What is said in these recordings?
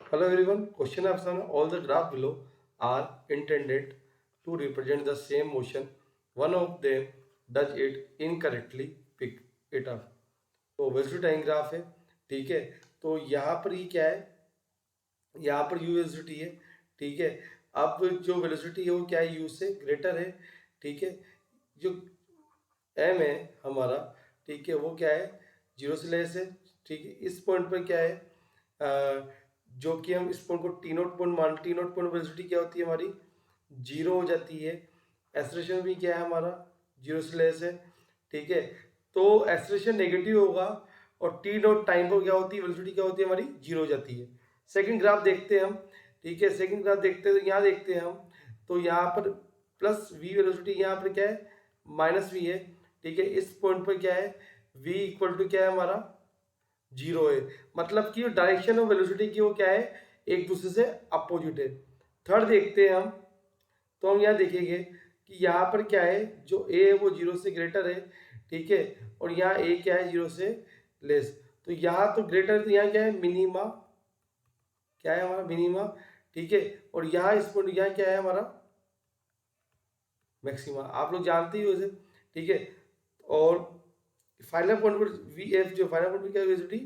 Hello everyone, question of some all the graph below are intended to represent the same motion. One of them does it incorrectly, pick it up. तो velocity time graph है, ठीक है। तो यहाँ पर ये क्या है, यहाँ पर u वेलोसिटी है, ठीक है। अब जो वेलोसिटी है वो क्या है, u से ग्रेटर है, ठीक है। जो m है हमारा, ठीक है, वो क्या है, 0 से लेस है, ठीक है। इस पॉइंट पर क्या है, जो कि हम इस पॉइंट को टी नोट पॉइंट मान, टी नोट पॉइंट वेलोसिटी क्या होती है हमारी, 0 हो जाती है। एक्सेलरेशन भी क्या है हमारा, 0 से लेस है, ठीक है। तो एक्सेलरेशन नेगेटिव होगा और टी नोट टाइम पर क्या होती है, वेलोसिटी क्या होती है हमारी, 0 हो जाती है। सेकंड ग्राफ देखते हैं हम, ठीक है। सेकंड ग्राफ देखते हैं तो यहाँ देखते हैं हम, तो यहाँ पर प्लस वी वेलोसिटी, यहाँ पर क्या है, माइनस वी है, ठीक है। इस पॉइंट पर क्या है, v इक्वल टू क्या है हमारा, 0 है। मतलब कि डायरेक्शन ऑफ वेलोसिटी की वो क्या है, एक दूसरे से अपोजिट है। थर्ड देखते हैं हम, तो हम यहाँ देखेंगे कि यहाँ पर क्या है, जो a है वो 0 से ग्रेटर है, ठीक है। और यहाँ a क्या है, 0 से लेस। तो यहाँ तो ग्रेटर, तो यहाँ क्या है, मिनिमा, क्या है हमारा मिनिमा, ठीक है। और यहाँ इस पॉइंट यहाँ क्या है हमारा मैक्सिमा, आप लोग जानते ही हो इसे, ठीक है। और फाइनल पॉइंट पर वी एफ, जो फाइनल पॉइंट पर क्या वेलोसिटी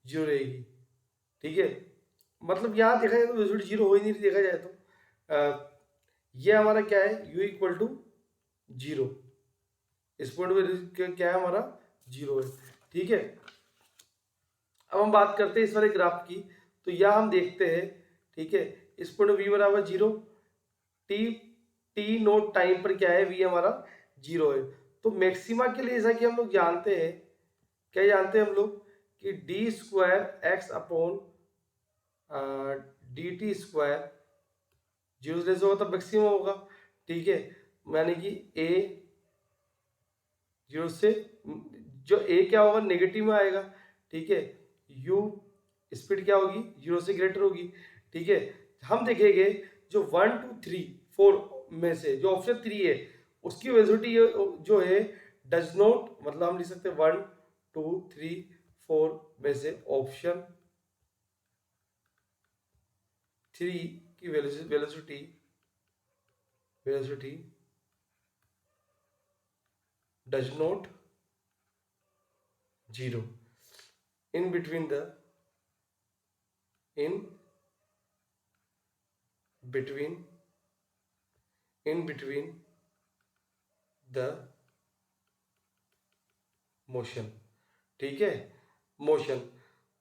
0 रहेगी, ठीक है। मतलब यहाँ देखा जाए तो वेलोसिटी 0 हो ही नहीं, देखा जाए तो ये हमारा क्या है, u इक्वल टू 0, इस पॉइंट पर क्या है हमारा 0 है, ठीक है। अब हम बात करते हैं इस वाले ग्राफ की, तो यहाँ हम देखते हैं, ठीक है। इस पॉइंट v बराबर 0, टी टी नोट टाइम पर क्या है, v हमारा 0 है। तो मैक्सिमा के लिए जैसा कि हम लोग जानते हैं, क्या जानते हैं हम लोग, कि D square x upon D T square 0 से लेस होगा तब मैक्सिमम होगा, ठीक है। यानी कि a 0 से, जो a क्या होगा, नेगेटिव में आएगा, ठीक है। u स्पीड क्या होगी, 0 से ग्रेटर होगी, ठीक है। हम देखेंगे जो 1 2 3 4 में से जो ऑप्शन 3 है उसकी वेलोसिटी जो है डज नॉट, मतलब हम लिख सकते हैं 1 2 3 4 में से ऑप्शन 3 की velocity does not 0 in between the in between the motion, ठीक है, मोशन।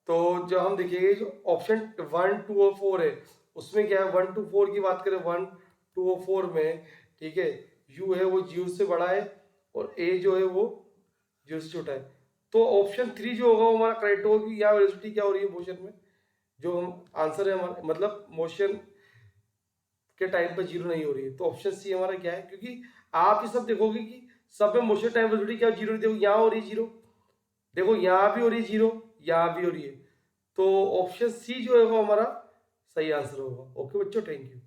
तो जो हम देखेंगे जो ऑप्शन 1 2 और 4 है उसमें क्या है, 1 2 4 की बात करें, 1 2 और 4 में, ठीक है, u है वो 0 से बड़ा है और a जो है वो 0 से छोटा है। तो ऑप्शन 3 जो होगा वो हमारा करेक्ट होगा, कि यहाँ वेलोसिटी क्या हो रही है मोशन में, जो हम आंसर है हमारा, मतलब मोशन के टाइम पर 0 नहीं हो रही है। तो ऑप्शन सी हमारा क्या है, क्योंकि आप ये सब देखोगे कि सब में मोशन टाइम वेलोसिटी क्या 0, देखो यहाँ हो रही है 0, देखो यहाँ भी हो रही है 0, यहाँ भी हो रही है। तो ऑप्शन सी जो है वो हमारा सही आंसर होगा। ओके बच्चों, थैंक यू।